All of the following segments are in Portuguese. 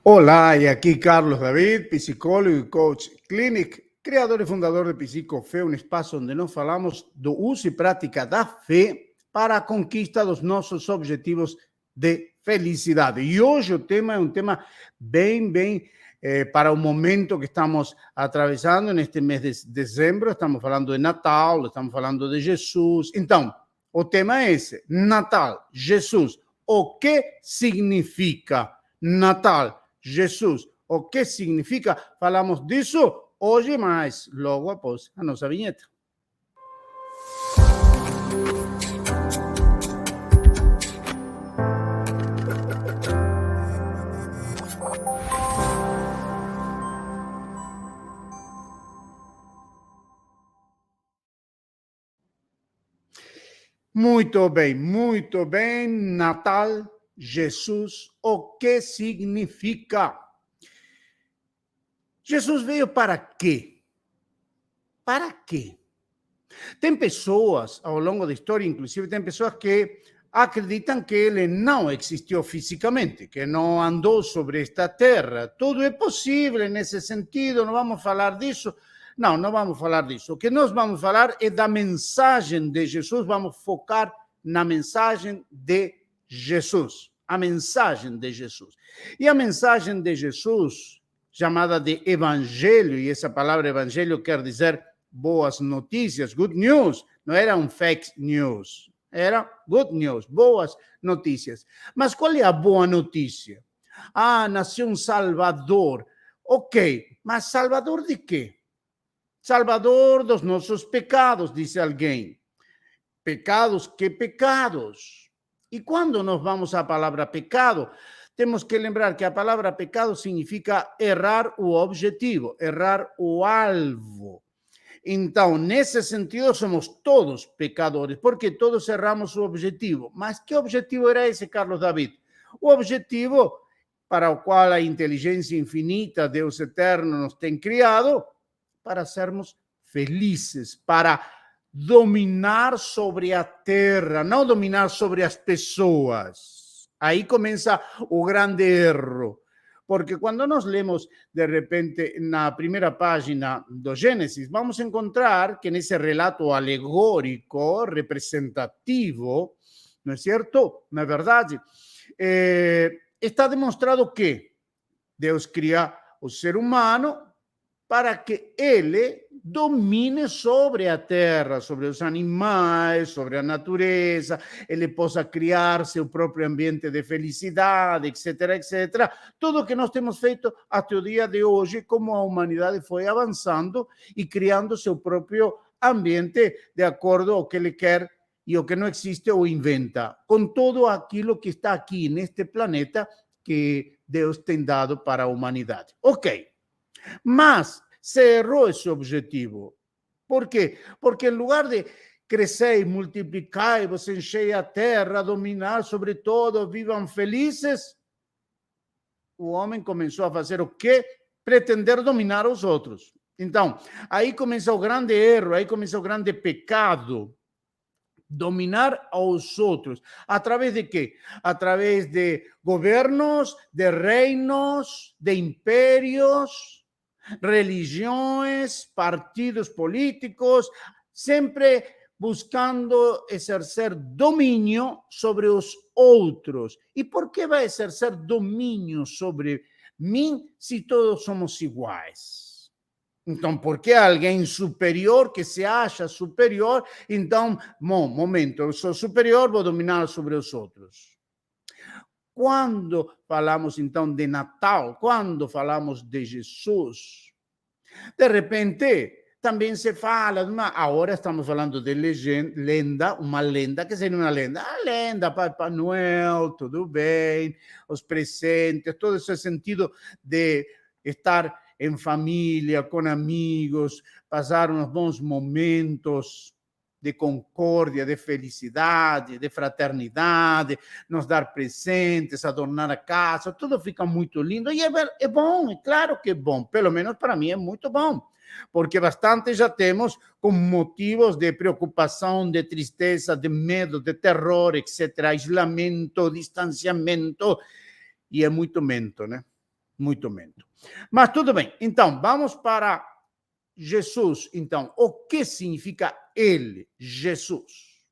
Olá, e aqui Carlos David, psicólogo e coach clinic, criador e fundador de Psicofé, um espaço onde nós falamos do uso e prática da fé para a conquista dos nossos objetivos de felicidade. E hoje o tema é um tema bem para o momento que estamos atravessando neste mês de dezembro. Estamos falando de Natal, estamos falando de Jesus. Então, o tema é esse, Natal, Jesus. O que significa Natal? Jesus. O que significa? Falamos disso hoje, mas logo após a nossa vinheta. Muito bem. Natal, Jesus, o que significa? Jesus veio para quê? Para quê? Tem pessoas, ao longo da história, inclusive, tem pessoas que acreditam que ele não existiu fisicamente, que não andou sobre esta terra. Tudo é possível nesse sentido, não vamos falar disso. Não vamos falar disso. O que nós vamos falar é da mensagem de Jesus, vamos focar na mensagem de Jesus. A mensagem de Jesus. E a mensagem de Jesus, chamada de evangelho, e essa palavra evangelho quer dizer boas notícias, good news, não era um fake news, era good news, boas notícias. Mas qual é a boa notícia? Nasceu um Salvador. Ok, mas Salvador de quê? Salvador dos nossos pecados, disse alguém. Pecados, que pecados? E quando nós vamos à palavra pecado, temos que lembrar que a palavra pecado significa errar o objetivo, errar o alvo. Então, nesse sentido, somos todos pecadores, porque todos erramos o objetivo. Mas que objetivo era esse, Carlos David? O objetivo para o qual a inteligência infinita, Deus eterno, nos tem criado, para sermos felizes, para dominar sobre a terra, não dominar sobre as pessoas. Aí começa o grande erro. Porque quando nós lemos, de repente, na primeira página do Gênesis, vamos encontrar que nesse relato alegórico, representativo, não é certo? Na verdade, está demonstrado que Deus cria o ser humano para que ele domine sobre a terra, sobre os animais, sobre a natureza, ele possa criar seu próprio ambiente de felicidade, etc. Tudo que nós temos feito até o dia de hoje, como a humanidade foi avançando e criando seu próprio ambiente de acordo ao que ele quer e o que não existe ou inventa, com tudo aquilo que está aqui neste planeta que Deus tem dado para a humanidade. Ok. Mas se errou esse objetivo. Por quê? Porque em lugar de crescer e multiplicar, e você encher a terra, dominar sobre todo, vivam felizes, o homem começou a fazer o quê? Pretender dominar os outros. Então, aí começa o grande erro, aí começa o grande pecado. Dominar aos outros. Através de quê? Através de governos, de reinos, de impérios, religiões, partidos políticos, sempre buscando exercer domínio sobre os outros. E por que vai exercer domínio sobre mim se todos somos iguais? Então, porque alguém superior, que se acha superior, então, momento, eu sou superior, vou dominar sobre os outros. Quando falamos, então, de Natal, quando falamos de Jesus, de repente, também se fala, agora estamos falando de lenda, uma lenda, que seria uma lenda? A lenda, Papai Noel, tudo bem, os presentes, todo esse sentido de estar em família, com amigos, passar uns bons momentos de concórdia, de felicidade, de fraternidade, nos dar presentes, adornar a casa, tudo fica muito lindo e é bom, é claro que é bom, pelo menos para mim é muito bom, porque bastante já temos com motivos de preocupação, de tristeza, de medo, de terror, etc., isolamento, distanciamento, e é muito mento, né? muito menos. Mas tudo bem. Então, vamos para Jesus. Então, o que significa ele, Jesus?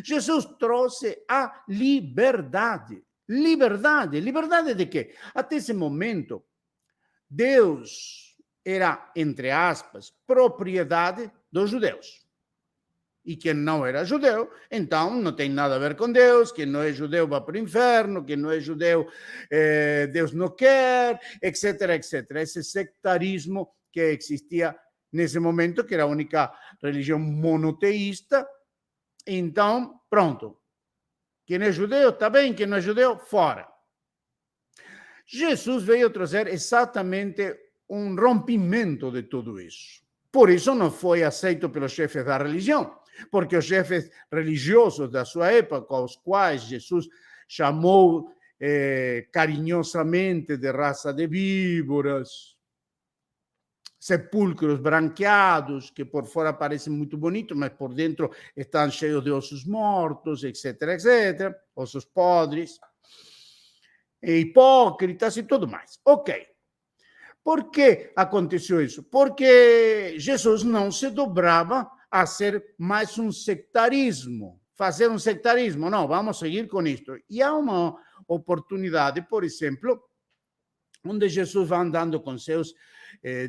Jesus trouxe a liberdade. Liberdade. Liberdade de quê? Até esse momento, Deus era, entre aspas, propriedade dos judeus. E quem não era judeu, então não tem nada a ver com Deus. Quem não é judeu vai para o inferno. Quem não é judeu, Deus não quer, etc, etc. Esse sectarismo que existia nesse momento, que era a única religião monoteísta. Então, pronto. Quem é judeu, está bem. Quem não é judeu, fora. Jesus veio trazer exatamente um rompimento de tudo isso. Por isso não foi aceito pelos chefes da religião, porque os chefes religiosos da sua época, aos quais Jesus chamou carinhosamente de raça de víboras, sepulcros branqueados, que por fora parecem muito bonitos, mas por dentro estão cheios de ossos mortos, etc, etc, ossos podres, hipócritas e tudo mais. Ok. Por que aconteceu isso? Porque Jesus não se dobrava a ser mais um sectarismo, fazer um sectarismo. Não, vamos seguir com isto. E há uma oportunidade, por exemplo, onde Jesus vai andando com seus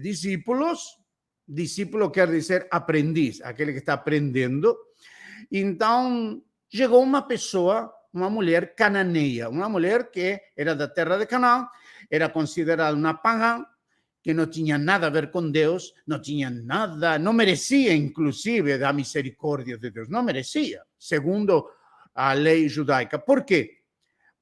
discípulos. Discípulo quer dizer aprendiz, aquele que está aprendendo. Então, chegou uma pessoa, uma mulher cananeia, uma mulher que era da terra de Canaã, era considerada uma pagã, que não tinha nada a ver com Deus, não tinha nada, não merecia, inclusive, da misericórdia de Deus, não merecia, segundo a lei judaica. Por quê?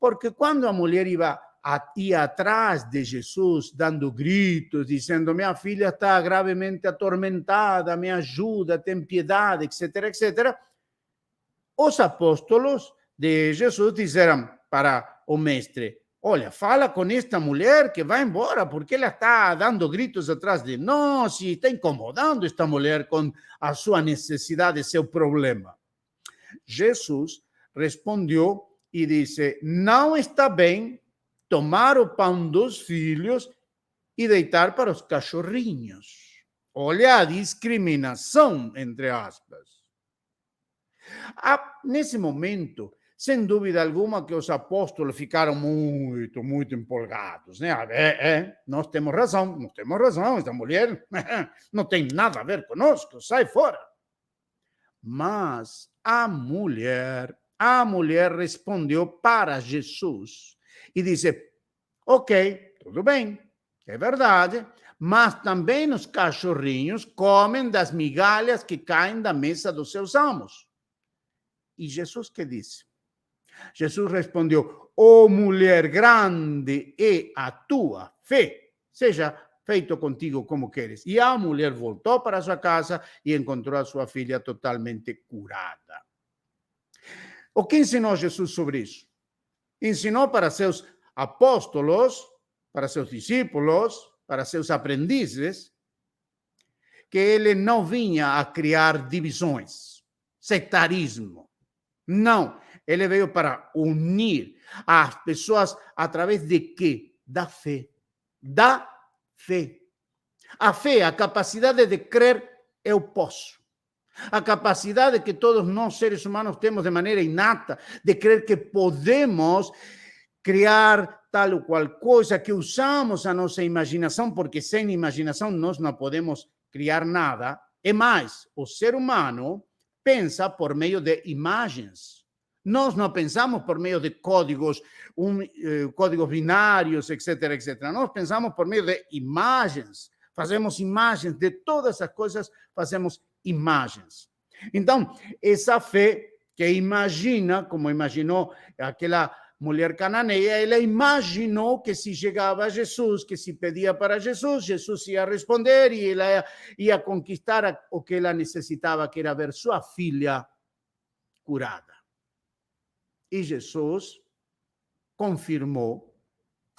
Porque quando a mulher ia atrás de Jesus, dando gritos, dizendo: minha filha está gravemente atormentada, me ajuda, tem piedade, etc, etc., os apóstolos de Jesus disseram para o mestre: olha, fala com esta mulher que vai embora, porque ela está dando gritos atrás de nós e está incomodando esta mulher com a sua necessidade, seu problema. Jesus respondeu e disse: não está bem tomar o pão dos filhos e deitar para os cachorrinhos. Olha a discriminação, entre aspas. Nesse momento, sem dúvida alguma, que os apóstolos ficaram muito, muito empolgados, né? Nós temos razão, esta mulher não tem nada a ver conosco, sai fora. Mas a mulher respondeu para Jesus e disse: ok, tudo bem, é verdade, mas também os cachorrinhos comem das migalhas que caem da mesa dos seus amos. E Jesus que disse? Jesus respondeu: oh mulher, grande é a tua fé, seja feito contigo como queres. E a mulher voltou para sua casa e encontrou a sua filha totalmente curada. O que ensinou Jesus sobre isso? Ensinou para seus apóstolos, para seus discípulos, para seus aprendizes, que ele não vinha a criar divisões, sectarismo. Não, ele veio para unir as pessoas através de quê? Da fé. Da fé. A fé, a capacidade de crer, eu posso. A capacidade que todos nós, seres humanos, temos de maneira inata de crer que podemos criar tal ou qual coisa, que usamos a nossa imaginação, porque sem imaginação nós não podemos criar nada. E mais, o ser humano pensa por meio de imagens. Nós não pensamos por meio de códigos, códigos binários, etc, etc. Nós pensamos por meio de imagens. Fazemos imagens de todas as coisas, fazemos imagens. Então, essa fé que imagina, como imaginou aquela mulher cananeia, ela imaginou que se chegava a Jesus, que se pedia para Jesus, Jesus ia responder e ela ia conquistar o que ela necessitava, que era ver sua filha curada. E Jesus confirmou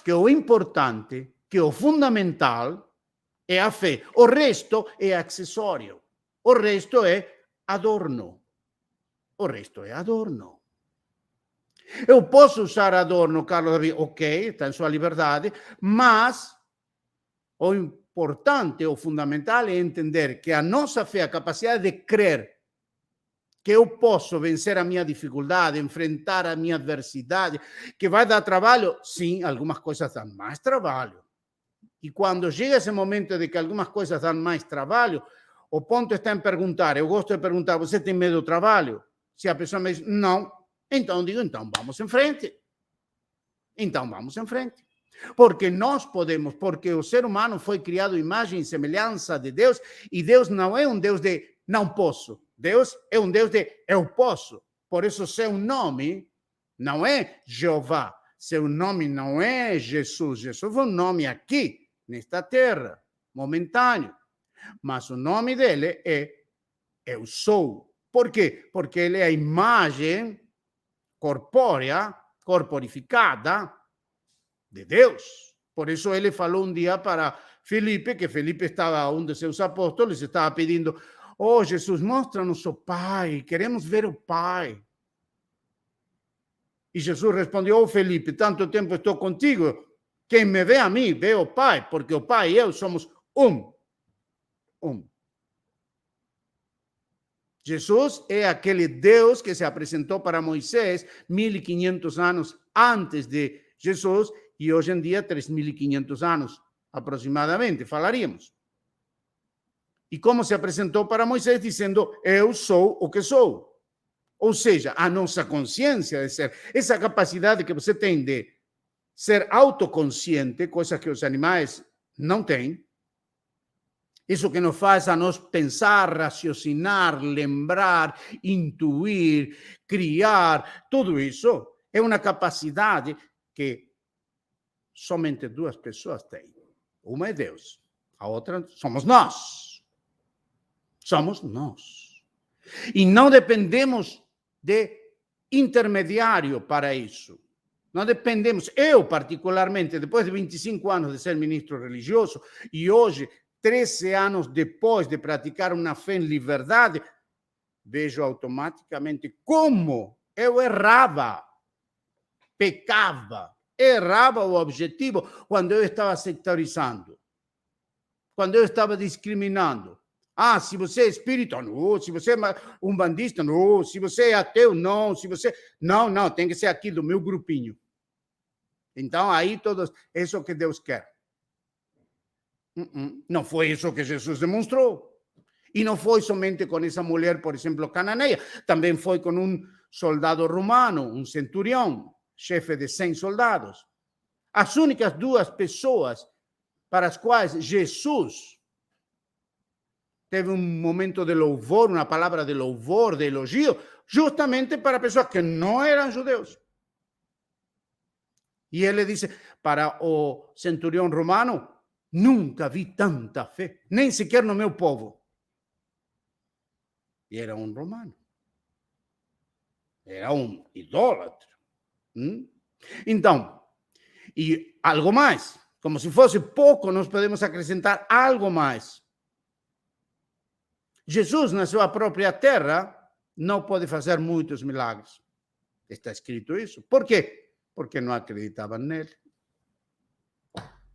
que o importante, que o fundamental é a fé. O resto é acessório. O resto é adorno. O resto é adorno. Eu posso usar adorno, Carlos David, ok, está em sua liberdade, mas o importante, o fundamental é entender que a nossa fé, a capacidade de crer que eu posso vencer a minha dificuldade, enfrentar a minha adversidade, que vai dar trabalho, sim, algumas coisas dão mais trabalho. E quando chega esse momento de que algumas coisas dão mais trabalho, o ponto está em perguntar, eu gosto de perguntar, você tem medo do trabalho? Se a pessoa me diz, não, então digo, então vamos em frente. Então vamos em frente. Porque nós podemos, porque o ser humano foi criado à imagem e semelhança de Deus, e Deus não é um Deus de não posso. Deus é um Deus de eu posso. Por isso, seu nome não é Jeová, seu nome não é Jesus. Jesus foi um nome aqui, nesta terra, momentâneo. Mas o nome dele é Eu Sou. Por quê? Porque ele é a imagem corpórea, corporificada de Deus. Por isso ele falou um dia para Felipe, que Felipe estava, um de seus apóstolos, estava pedindo, oh Jesus, mostra-nos o Pai, queremos ver o Pai. E Jesus respondeu, oh Felipe, tanto tempo estou contigo, quem me vê a mim, vê o Pai, porque o Pai e eu somos um. Jesus é aquele Deus que se apresentou para Moisés 1500 anos antes de Jesus e hoje em dia 3500 anos aproximadamente, falaríamos. E como se apresentou para Moisés dizendo, eu sou o que sou. Ou seja, a nossa consciência de ser, essa capacidade que você tem de ser autoconsciente, coisa que os animais não têm, isso que nos faz a nós pensar, raciocinar, lembrar, intuir, criar, tudo isso é uma capacidade que somente duas pessoas têm. Uma é Deus, a outra somos nós. Somos nós. E não dependemos de intermediário para isso. Não dependemos. Eu, particularmente, depois de 25 anos de ser ministro religioso e hoje 13 anos depois de praticar uma fé em liberdade, vejo automaticamente como eu errava, pecava, errava o objetivo quando eu estava sectarizando, quando eu estava discriminando. Ah, se você é espírita, não. Se você é umbandista, não. Se você é ateu, não. Se você... Não, tem que ser aqui do meu grupinho. Então, aí todos... Isso é o que Deus quer. Não foi isso que Jesus demonstrou. E não foi somente com essa mulher, por exemplo, cananeia. Também foi com um soldado romano, um centurião, chefe de 100 soldados. As únicas duas pessoas para as quais Jesus teve um momento de louvor, uma palavra de louvor, de elogio, justamente para pessoas que não eram judeus. E ele disse para o centurião romano, nunca vi tanta fé, nem sequer no meu povo. E era um romano. Era um idólatra. Então, e algo mais, como se fosse pouco, nós podemos acrescentar algo mais. Jesus, na sua própria terra, não pode fazer muitos milagres. Está escrito isso. Por quê? Porque não acreditavam nele.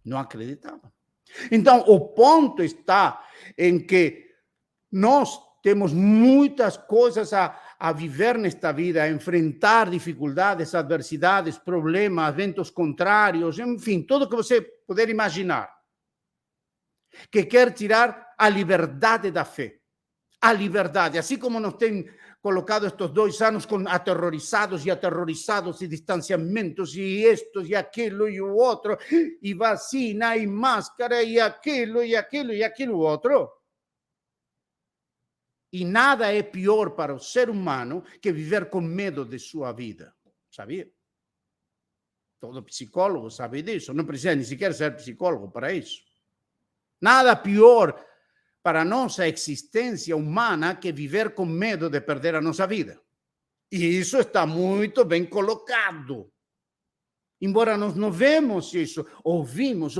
Não acreditavam. Então, o ponto está em que nós temos muitas coisas a viver nesta vida, a enfrentar dificuldades, adversidades, problemas, eventos contrários, enfim, tudo que você puder imaginar, que quer tirar a liberdade da fé. A liberdade, assim como nos tem colocado estes 2 anos com aterrorizados e distanciamentos e estos e aquilo e o outro, e vacina e máscara e aquilo outro. E nada é pior para o ser humano que viver com medo de sua vida, sabia? Todo psicólogo sabe disso, não precisa nem sequer ser psicólogo para isso. Nada pior para a nossa existência humana que viver com medo de perder a nossa vida. E isso está muito bem colocado. Embora nós não vemos isso, ouvimos.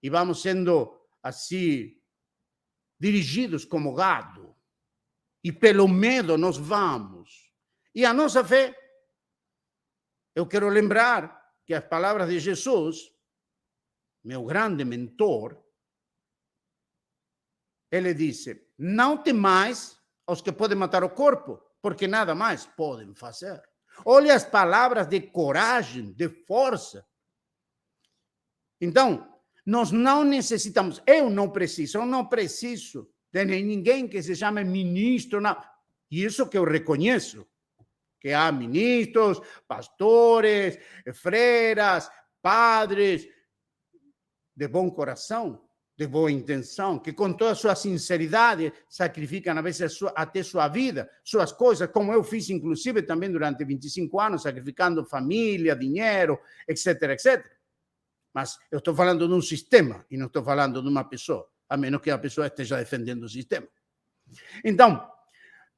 E vamos sendo assim, dirigidos como gado. E pelo medo nós vamos. E a nossa fé, eu quero lembrar que as palavras de Jesus, meu grande mentor, ele disse: não temais aos que podem matar o corpo, porque nada mais podem fazer. Olha as palavras de coragem, de força. Então, nós não necessitamos, eu não preciso de ninguém que se chame ministro. Não. Isso que eu reconheço, que há ministros, pastores, freiras, padres de bom coração, de boa intenção, que com toda a sua sinceridade sacrificam, às vezes, até sua vida, suas coisas, como eu fiz, inclusive, também durante 25 anos, sacrificando família, dinheiro, etc, etc. Mas eu estou falando de um sistema e não estou falando de uma pessoa, a menos que a pessoa esteja defendendo o sistema. Então,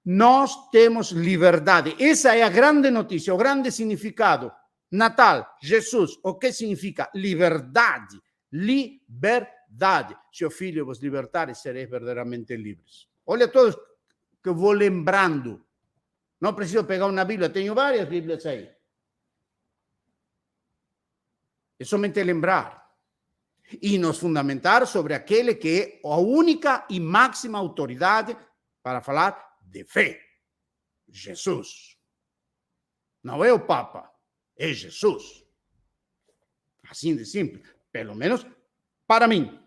nós temos liberdade. Essa é a grande notícia, o grande significado. Natal, Jesus, o que significa? Liberdade. Liberdade. Se o Filho vos libertar, sereis verdadeiramente livres. Olha todos que eu vou lembrando. Não preciso pegar uma Bíblia, tenho várias Bíblias aí. É somente lembrar e nos fundamentar sobre aquele que é a única e máxima autoridade para falar de fé. Jesus. Não é o Papa, é Jesus. Assim de simples, pelo menos para mim.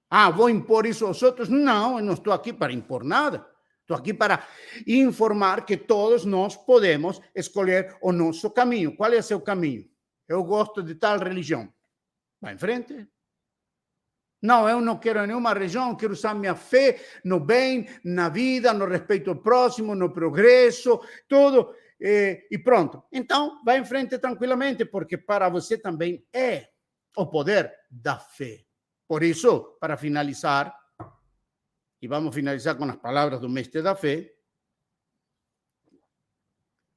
Ah, vou impor isso aos outros? Não, eu não estou aqui para impor nada. Estou aqui para informar que todos nós podemos escolher o nosso caminho. Qual é o seu caminho? Eu gosto de tal religião. Vai em frente. Não, eu não quero nenhuma religião, quero usar minha fé no bem, na vida, no respeito ao próximo, no progresso, tudo, e pronto. Então, vai em frente tranquilamente, porque para você também é o poder da fé. Por isso, para finalizar, e vamos finalizar com as palavras do mestre da fé,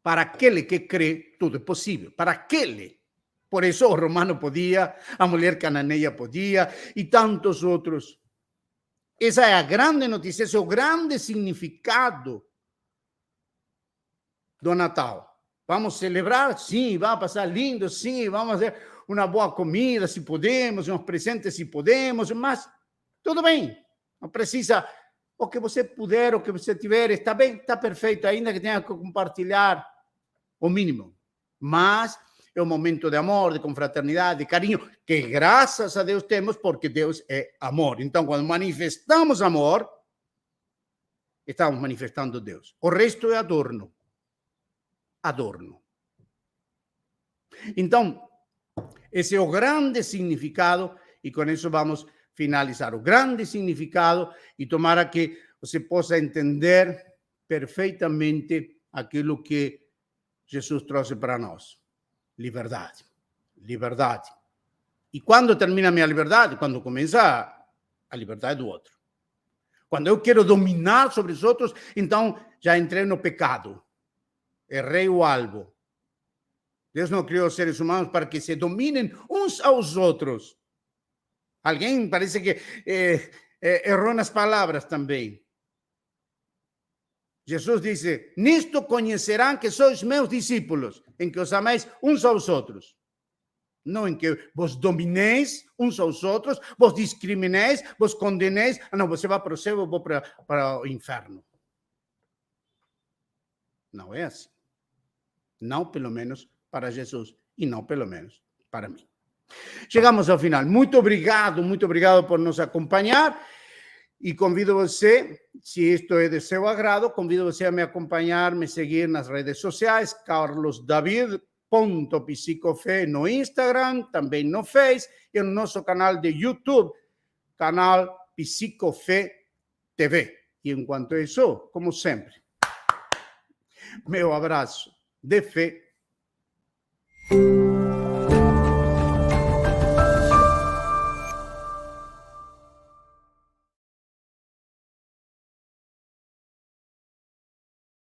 para aquele que crê, tudo é possível. Para aquele. Por isso o romano podia, a mulher cananeia podia e tantos outros. Essa é a grande notícia, esse é o grande significado do Natal. Vamos celebrar? Sim. Vai passar lindo? Sim. Vamos fazer uma boa comida, se podemos, uns presentes, se podemos, mas tudo bem. Não precisa, o que você puder, o que você tiver, está bem, está perfeito, ainda que tenha que compartilhar o mínimo. Mas é um momento de amor, de confraternidade, de carinho, que graças a Deus temos, porque Deus é amor. Então, quando manifestamos amor, estamos manifestando Deus. O resto é adorno. Adorno. Então, esse é o grande significado, e com isso vamos finalizar. O grande significado, e tomara que você possa entender perfeitamente aquilo que Jesus trouxe para nós. Liberdade. Liberdade. E quando termina a minha liberdade? Quando começa a liberdade do outro. Quando eu quero dominar sobre os outros, então já entrei no pecado. Errei o alvo. Deus não criou os seres humanos para que se dominem uns aos outros. Alguém parece que errou nas palavras também. Jesus disse: nisto conhecerão que sois meus discípulos, em que os ameis uns aos outros. Não em que vos domineis uns aos outros, vos discrimineis, vos condeneis. Ah, não, você vai para o céu, eu vou para o inferno. Não é assim. Não, pelo menos, para Jesus e não, pelo menos, para mim. Chegamos ao final. Muito obrigado por nos acompanhar. E convido você, se isto é de seu agrado, convido você a me acompanhar, me seguir nas redes sociais, carlosdavid.psicofé no Instagram, também no Face, e no nosso canal de YouTube, canal Psicofé TV. E enquanto isso, como sempre, meu abraço de fé